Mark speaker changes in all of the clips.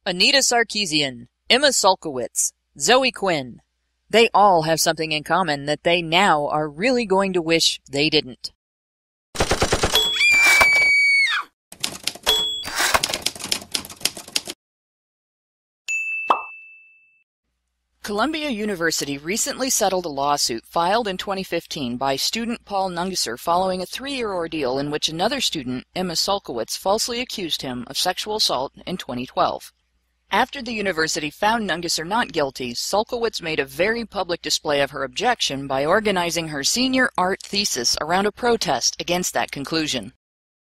Speaker 1: Anita Sarkeesian, Emma Sulkowicz, Zoe Quinn. They all have something in common that they now are really going to wish they didn't. Columbia University recently settled a lawsuit filed in 2015 by student Paul Nungesser following a 3-year ordeal in which another student, Emma Sulkowicz, falsely accused him of sexual assault in 2012. After the university found Nungesser not guilty, Sulkowicz made a very public display of her objection by organizing her senior art thesis around a protest against that conclusion.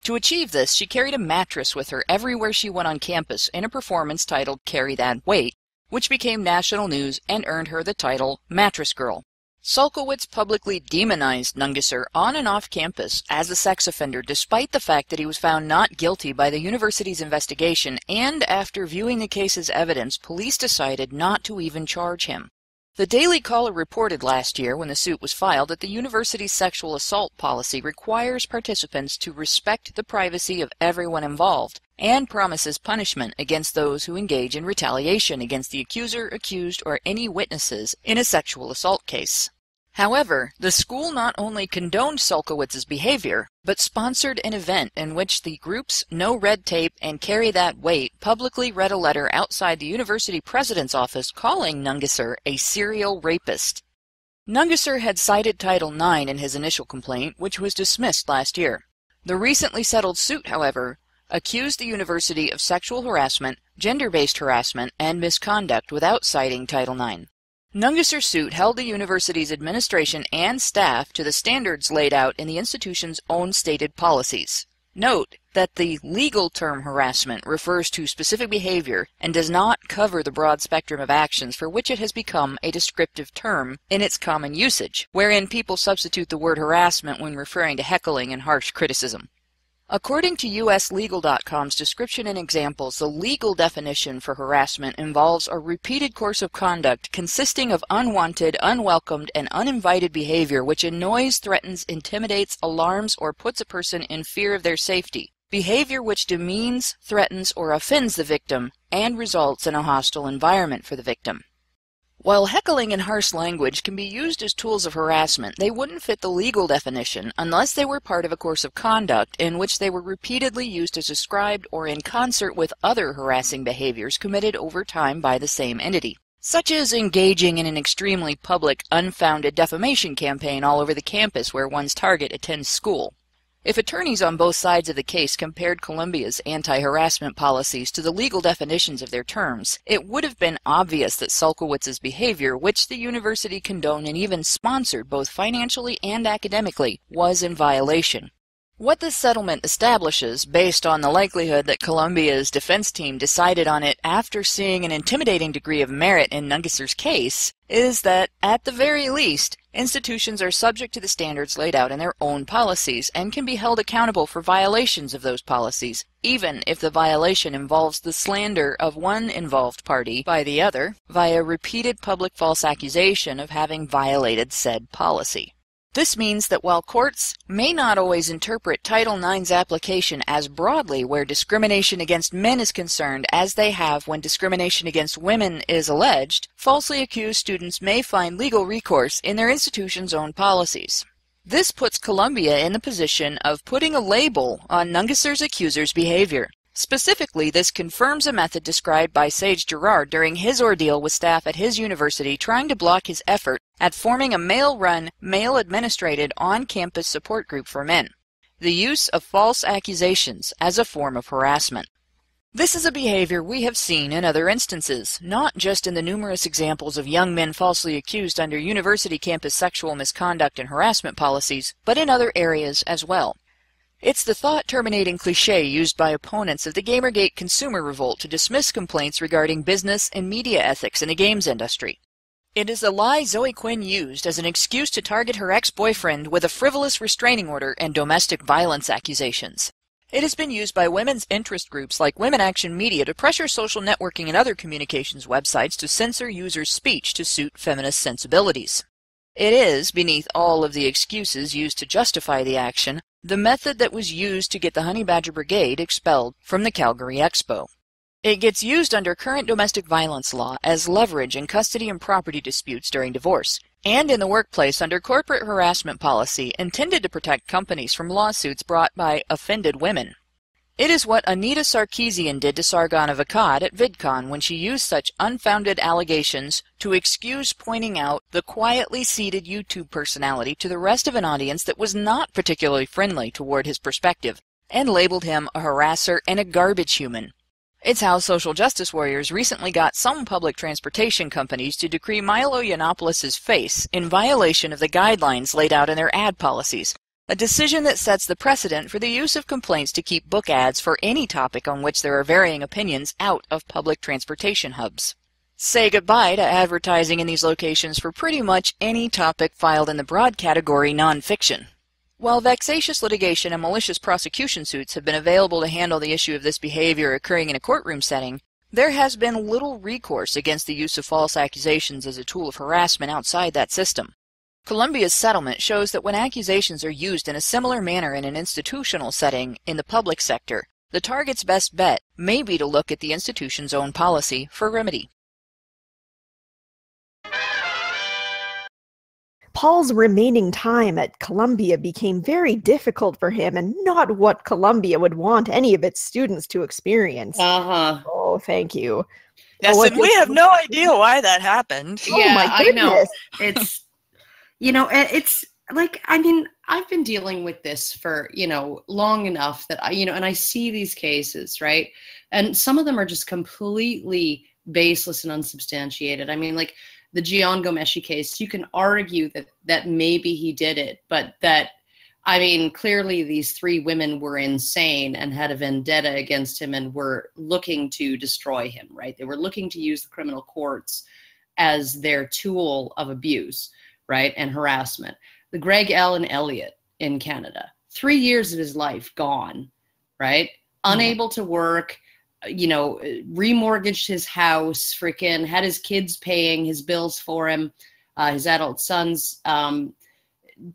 Speaker 1: To achieve this, she carried a mattress with her everywhere she went on campus in a performance titled Carry That Weight, which became national news and earned her the title Mattress Girl. Sulkowicz publicly demonized Nungesser on and off campus as a sex offender despite the fact that he was found not guilty by the university's investigation, and after viewing the case's evidence, police decided not to even charge him. The Daily Caller reported last year when the suit was filed that the university's sexual assault policy requires participants to respect the privacy of everyone involved and promises punishment against those who engage in retaliation against the accuser, accused, or any witnesses in a sexual assault case. However, the school not only condoned Sulkowicz's behavior, but sponsored an event in which the groups No Red Tape and Carry That Weight publicly read a letter outside the university president's office calling Nungesser a serial rapist. Nungesser had cited Title IX in his initial complaint, which was dismissed last year. The recently settled suit, however, accused the university of sexual harassment, gender-based harassment, and misconduct without citing Title IX. Nungesser's suit held the university's administration and staff to the standards laid out in the institution's own stated policies. Note that the legal term harassment refers to specific behavior and does not cover the broad spectrum of actions for which it has become a descriptive term in its common usage, wherein people substitute the word harassment when referring to heckling and harsh criticism. According to USLegal.com's description and examples, the legal definition for harassment involves a repeated course of conduct consisting of unwanted, unwelcomed, and uninvited behavior which annoys, threatens, intimidates, alarms, or puts a person in fear of their safety, behavior which demeans, threatens, or offends the victim, and results in a hostile environment for the victim. While heckling and harsh language can be used as tools of harassment, they wouldn't fit the legal definition unless they were part of a course of conduct in which they were repeatedly used as described or in concert with other harassing behaviors committed over time by the same entity, such as engaging in an extremely public, unfounded defamation campaign all over the campus where one's target attends school. If attorneys on both sides of the case compared Columbia's anti-harassment policies to the legal definitions of their terms, it would have been obvious that Sulkowicz's behavior, which the university condoned and even sponsored both financially and academically, was in violation. What this settlement establishes, based on the likelihood that Columbia's defense team decided on it after seeing an intimidating degree of merit in Nungesser's case, is that, at the very least, institutions are subject to the standards laid out in their own policies and can be held accountable for violations of those policies, even if the violation involves the slander of one involved party by the other via repeated public false accusation of having violated said policy. This means that while courts may not always interpret Title IX's application as broadly where discrimination against men is concerned as they have when discrimination against women is alleged, falsely accused students may find legal recourse in their institution's own policies. This puts Columbia in the position of putting a label on Nungesser's accuser's behavior. Specifically, this confirms a method described by Sage Gerard during his ordeal with staff at his university trying to block his effort at forming a male-run, male-administrated on-campus support group for men. The use of false accusations as a form of harassment. This is a behavior we have seen in other instances, not just in the numerous examples of young men falsely accused under university campus sexual misconduct and harassment policies, but in other areas as well. It's the thought-terminating cliché used by opponents of the Gamergate consumer revolt to dismiss complaints regarding business and media ethics in the games industry. It is a lie Zoe Quinn used as an excuse to target her ex-boyfriend with a frivolous restraining order and domestic violence accusations. It has been used by women's interest groups like Women Action Media to pressure social networking and other communications websites to censor users' speech to suit feminist sensibilities. It is, beneath all of the excuses used to justify the action, the method that was used to get the Honey Badger Brigade expelled from the Calgary Expo. It gets used under current domestic violence law as leverage in custody and property disputes during divorce, and in the workplace under corporate harassment policy intended to protect companies from lawsuits brought by offended women. It is what Anita Sarkeesian did to Sargon of Akkad at VidCon when she used such unfounded allegations to excuse pointing out the quietly seated YouTube personality to the rest of an audience that was not particularly friendly toward his perspective, and labeled him a harasser and a garbage human. It's how social justice warriors recently got some public transportation companies to decree Milo Yiannopoulos' face in violation of the guidelines laid out in their ad policies, a decision that sets the precedent for the use of complaints to keep book ads for any topic on which there are varying opinions out of public transportation hubs. Say goodbye to advertising in these locations for pretty much any topic filed in the broad category nonfiction. While vexatious litigation and malicious prosecution suits have been available to handle the issue of this behavior occurring in a courtroom setting, there has been little recourse against the use of false accusations as a tool of harassment outside that system. Columbia's settlement shows that when accusations are used in a similar manner in an institutional setting in the public sector, the target's best bet may be to look at the institution's own policy for remedy.
Speaker 2: Paul's remaining time at Columbia became very difficult for him and not what Columbia would want any of its students to experience. Oh, thank you.
Speaker 1: Yes, and we have no idea why that happened.
Speaker 2: Oh, yeah, my goodness.
Speaker 3: I know. It's, it's like, I mean, I've been dealing with this for, long enough that and I see these cases, right? And some of them are just completely baseless and unsubstantiated. I mean, like, the Gian Gomeshi case, you can argue that maybe he did it, but clearly these three women were insane and had a vendetta against him and were looking to destroy him, right? They were looking to use the criminal courts as their tool of abuse, right, and harassment. The Greg Allen Elliott in Canada, 3 years of his life gone, right? Unable to work, remortgaged his house, freaking had his kids paying his bills for him, his adult sons,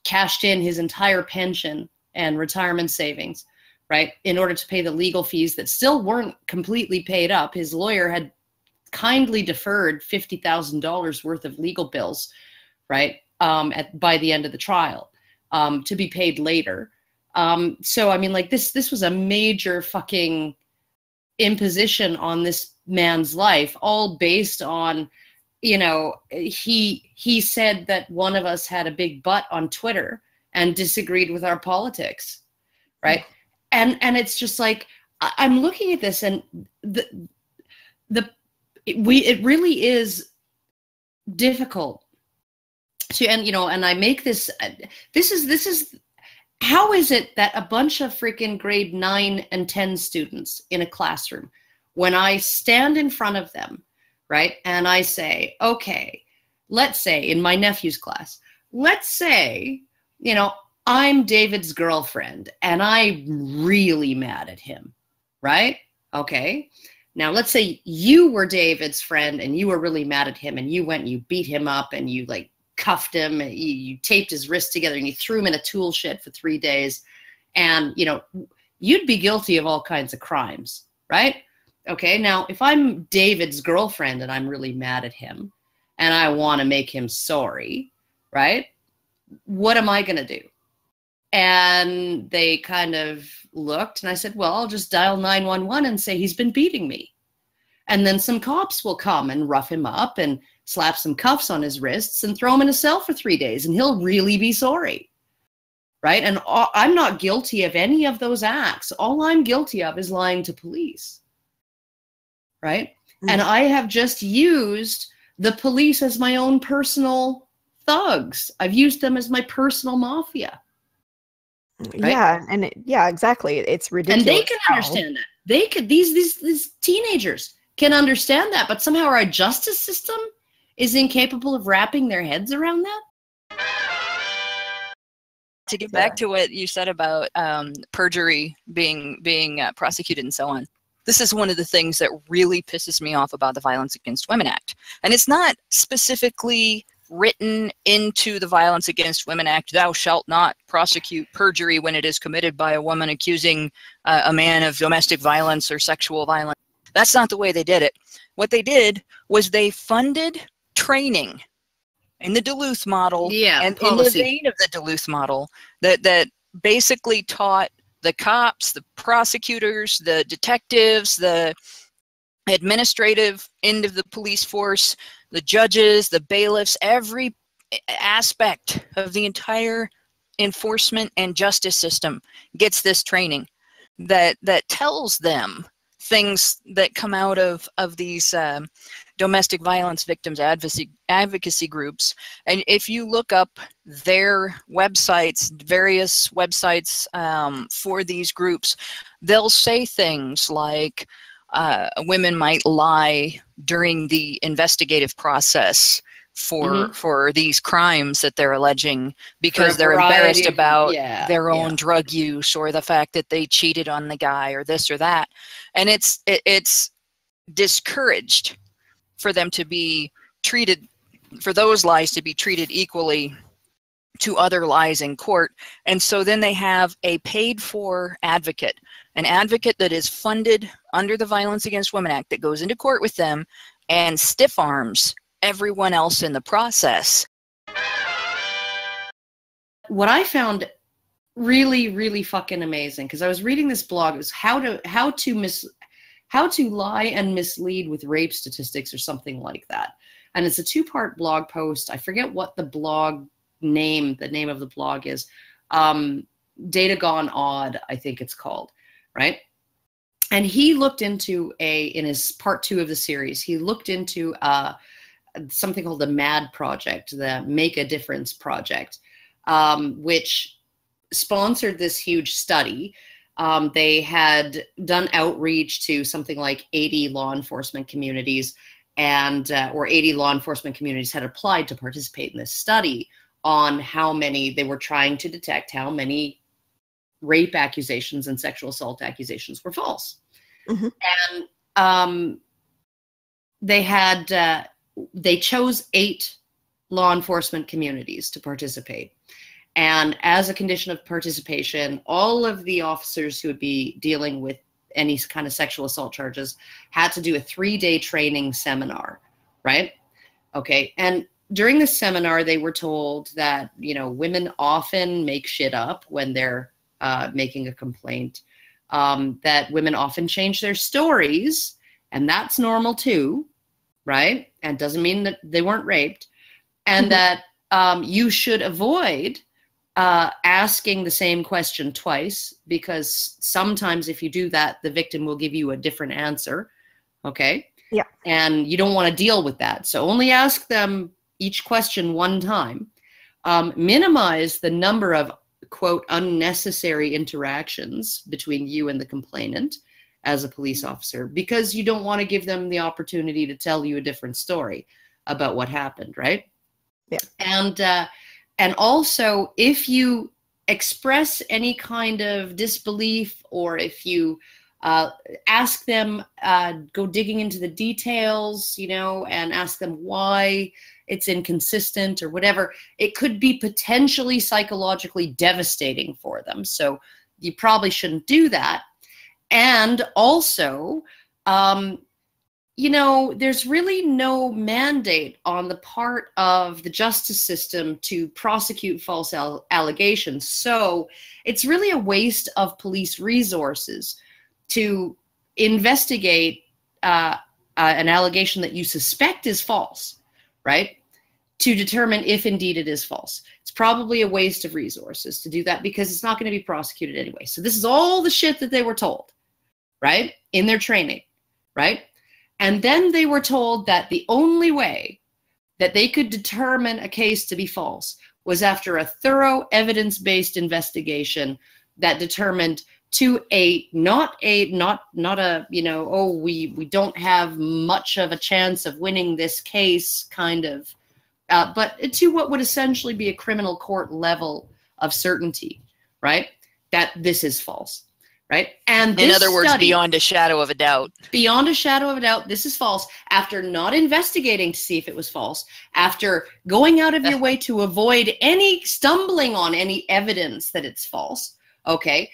Speaker 3: cashed in his entire pension and retirement savings, right, in order to pay the legal fees that still weren't completely paid up. His lawyer had kindly deferred $50,000 worth of legal bills, right, by the end of the trial, to be paid later. So, I mean, like, this was a major fucking imposition on this man's life, all based on, he said that one of us had a big butt on Twitter and disagreed with our politics, right? And it's just like, I'm looking at this, and it really is difficult to, and I make this is how is it that a bunch of freaking grade 9 and 10 students in a classroom, when I stand in front of them, right, and I say, okay, let's say in my nephew's class, let's say, I'm David's girlfriend and I'm really mad at him, right? Okay. Now let's say you were David's friend and you were really mad at him and you went and you beat him up and you cuffed him, you taped his wrist together and you threw him in a tool shed for 3 days. And, you'd be guilty of all kinds of crimes, right? Okay. Now, if I'm David's girlfriend and I'm really mad at him and I want to make him sorry, right? What am I going to do? And they kind of looked and I said, well, I'll just dial 911 and say he's been beating me. And then some cops will come and rough him up and slap some cuffs on his wrists and throw him in a cell for 3 days and he'll really be sorry, right? And I'm not guilty of any of those acts. All I'm guilty of is lying to police, right? Mm-hmm. And I have just used the police as my own personal thugs. I've used them as my personal mafia.
Speaker 2: Right? Yeah, and exactly. It's ridiculous.
Speaker 3: And they can understand that. They could, these teenagers can understand that, but somehow our justice system is incapable of wrapping their heads around that.
Speaker 1: To get back to what you said about perjury being prosecuted and so on, this is one of the things that really pisses me off about the Violence Against Women Act. And it's not specifically written into the Violence Against Women Act, thou shalt not prosecute perjury when it is committed by a woman accusing a man of domestic violence or sexual violence. That's not the way they did it. What they did was they funded training in the Duluth model, and policy. In the vein of the Duluth model, that basically taught the cops, the prosecutors, the detectives, the administrative end of the police force, the judges, the bailiffs, every aspect of the entire enforcement and justice system gets this training that tells them things that come out of these domestic violence victims advocacy groups. And if you look up their websites, various websites for these groups, they'll say things like women might lie during the investigative process for these crimes that they're alleging because they're embarrassed about their own drug use or the fact that they cheated on the guy or this or that. And it's discouraged for them to be treated, for those lies to be treated equally to other lies in court. And so then they have a paid for advocate, an advocate that is funded under the Violence Against Women Act that goes into court with them and stiff arms everyone else in the process.
Speaker 3: What I found really, really fucking amazing, because I was reading this blog, it was how to lie and mislead with rape statistics or something like that. And it's a 2-part blog post. I forget what the name of the blog is. Data Gone Odd, I think it's called, right? And he looked into in his part 2 of the series, he looked into something called the MAD project, the Make a Difference project, which sponsored this huge study. They had done outreach to something like 80 law enforcement communities, and or 80 law enforcement communities had applied to participate in this study on how many they were trying to detect, how many rape accusations and sexual assault accusations were false. And they chose 8 law enforcement communities to participate. And as a condition of participation, all of the officers who would be dealing with any kind of sexual assault charges had to do a 3-day training seminar, right? Okay. And during the seminar, they were told that, women often make shit up when they're making a complaint, that women often change their stories, and that's normal too, right? And doesn't mean that they weren't raped, and that you should avoid asking the same question twice, because sometimes if you do that, the victim will give you a different answer. Okay.
Speaker 2: Yeah. And
Speaker 3: you don't want to deal with that. So only ask them each question one time. Minimize the number of, quote, unnecessary interactions between you and the complainant as a police officer, because you don't want to give them the opportunity to tell you a different story about what happened. Right. Yeah. And also, if you express any kind of disbelief, or if you ask them, go digging into the details, and ask them why it's inconsistent or whatever, it could be potentially psychologically devastating for them. So you probably shouldn't do that. And also, there's really no mandate on the part of the justice system to prosecute false allegations. So it's really a waste of police resources to investigate an allegation that you suspect is false, right? To determine if indeed it is false. It's probably a waste of resources to do that, because it's not going to be prosecuted anyway. So this is all the shit that they were told, right? In their training, right? And then they were told that the only way that they could determine a case to be false was after a thorough evidence-based investigation that determined to not a we don't have much of a chance of winning this case kind of, but to what would essentially be a criminal court level of certainty, right? That this is false. Right. And
Speaker 1: in other words, beyond a shadow of a doubt.
Speaker 3: Beyond a shadow of a doubt, this is false. After not investigating to see if it was false, after going out of your way to avoid any stumbling on any evidence that it's false. Okay.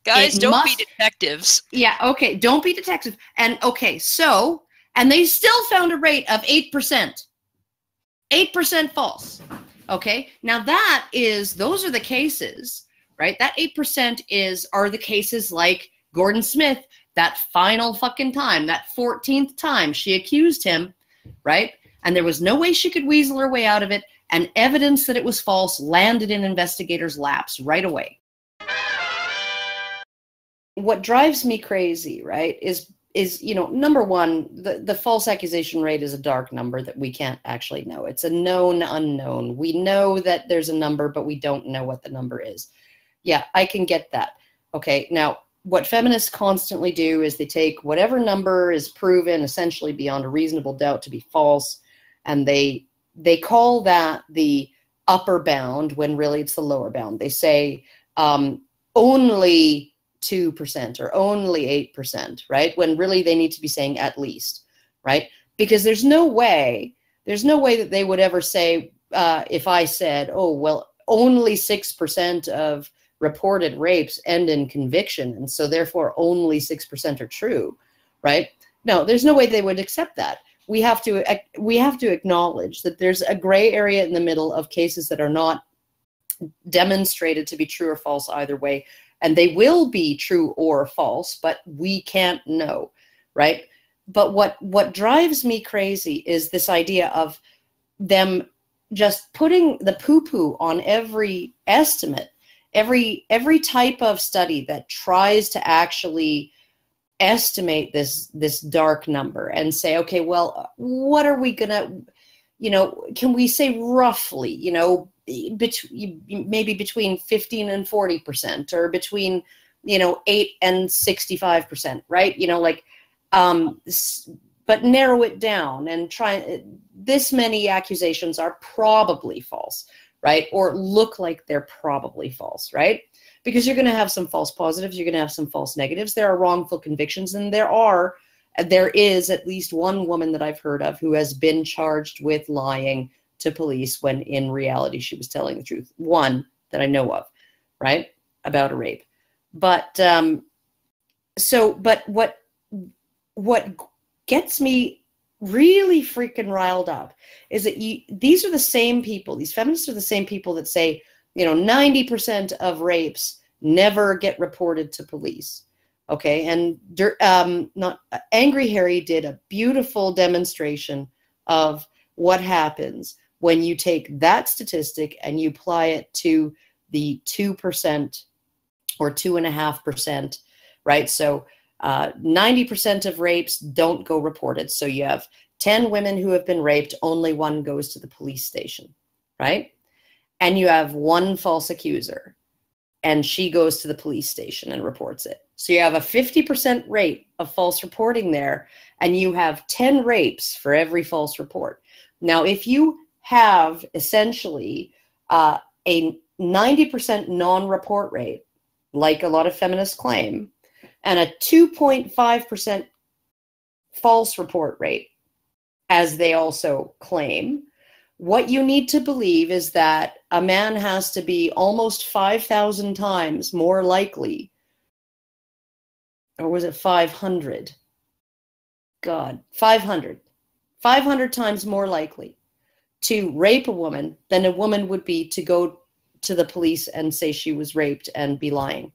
Speaker 1: Guys, don't be detectives.
Speaker 3: Yeah, okay, don't be detectives. And okay, so, and they still found a rate of 8%. 8% false. Okay, now those are the cases, right? That 8% are the cases like Gordon Smith, that final fucking time, that 14th time she accused him, right? And there was no way she could weasel her way out of it, and evidence that it was false landed in investigators' laps right away. What drives me crazy, right, is number one, the false accusation rate is a dark number that we can't actually know. It's a known unknown. We know that there's a number, but we don't know what the number is. Yeah, I can get that. Okay, now, what feminists constantly do is they take whatever number is proven essentially beyond a reasonable doubt to be false, and they call that the upper bound when really it's the lower bound. They say only 2% or only 8%, right? When really they need to be saying at least, right? Because there's no way that they would ever say, if I said, oh, well, only 6% of reported rapes end in conviction, and so therefore only 6% are true, right? No, there's no way they would accept that. We have to acknowledge that there's a gray area in the middle of cases that are not demonstrated to be true or false either way, and they will be true or false, but we can't know, right? But what drives me crazy is this idea of them just putting the poo-poo on every estimate, every type of study that tries to actually estimate this dark number and say, okay, well, what are we gonna, can we say roughly, maybe between 15 and 40%, or between 8 and 65%, right? But narrow it down and try. This many accusations are probably false, right? Or look like they're probably false, right? Because you're going to have some false positives, you're going to have some false negatives. There are wrongful convictions, and there is at least one woman that I've heard of who has been charged with lying to police when in reality she was telling the truth. One that I know of, right? About a rape. But what gets me really freaking riled up is that these are the same people, these feminists are the same people that say, 90% of rapes never get reported to police. Okay, and Angry Harry did a beautiful demonstration of what happens when you take that statistic and you apply it to the 2% or 2.5%, right? So 90% of rapes don't go reported. So you have 10 women who have been raped, only one goes to the police station, right? And you have one false accuser, and she goes to the police station and reports it. So you have a 50% rate of false reporting there, and you have 10 rapes for every false report. Now, if you have essentially a 90% non-report rate, like a lot of feminists claim, and a 2.5% false report rate, as they also claim, what you need to believe is that a man has to be almost 5,000 times more likely, or was it 500? God, 500 times more likely to rape a woman than a woman would be to go to the police and say she was raped and be lying.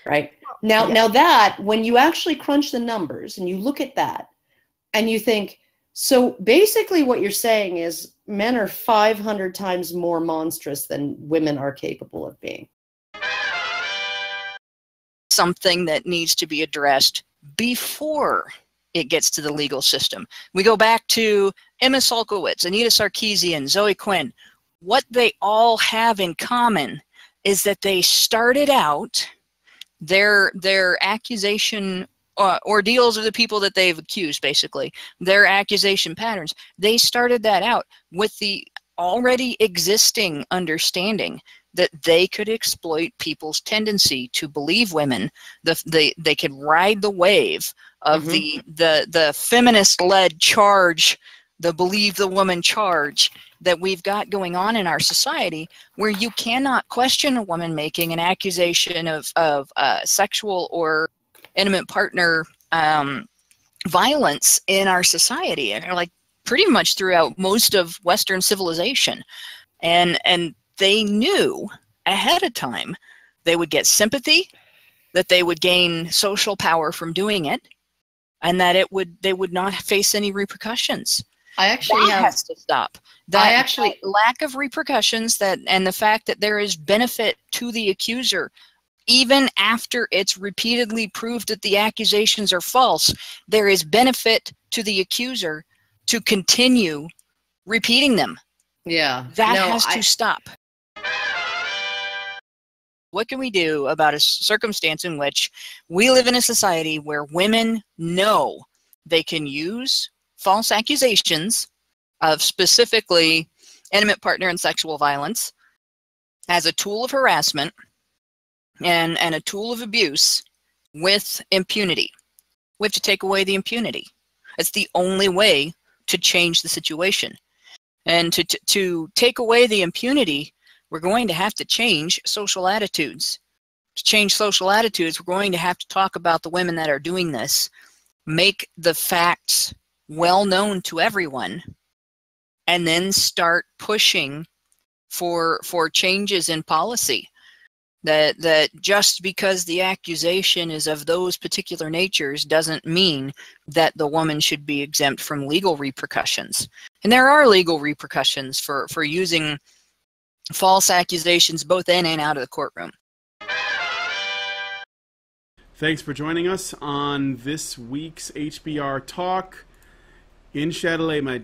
Speaker 3: Right? Now that, when you actually crunch the numbers and you look at that and you think, so basically what you're saying is men are 500 times more monstrous than women are capable of being.
Speaker 1: Something that needs to be addressed before it gets to the legal system. We go back to Emma Sulkowicz, Anita Sarkeesian, Zoe Quinn. What they all have in common is that they started out their accusation ordeals of the people that they've accused, basically, their accusation patterns. They started that out with the already existing understanding that they could exploit people's tendency to believe women. They could ride the wave of the feminist-led charge the believe the woman charge that we've got going on in our society, where you cannot question a woman making an accusation of sexual or intimate partner violence in our society, and like pretty much throughout most of Western civilization. And they knew ahead of time they would get sympathy, that they would gain social power from doing it, and that they would not face any repercussions.
Speaker 3: I actually
Speaker 1: has to stop. That lack of repercussions, and the fact that there is benefit to the accuser, even after it's repeatedly proved that the accusations are false, there is benefit to the accuser to continue repeating them.
Speaker 3: Yeah.
Speaker 1: That has to stop. What can we do about a circumstance in which we live in a society where women know they can use false accusations of specifically intimate partner and sexual violence as a tool of harassment and a tool of abuse with impunity? We have to take away the impunity. It's the only way to change the situation. And to take away the impunity, we're going to have to change social attitudes. To change social attitudes, we're going to have to talk about the women that are doing this, make the facts well known to everyone, and then start pushing for changes in policy. That just because the accusation is of those particular natures doesn't mean that the woman should be exempt from legal repercussions. And there are legal repercussions for using false accusations both in and out of the courtroom.
Speaker 4: Thanks for joining us on this week's HBR Talk. In Châtelet, my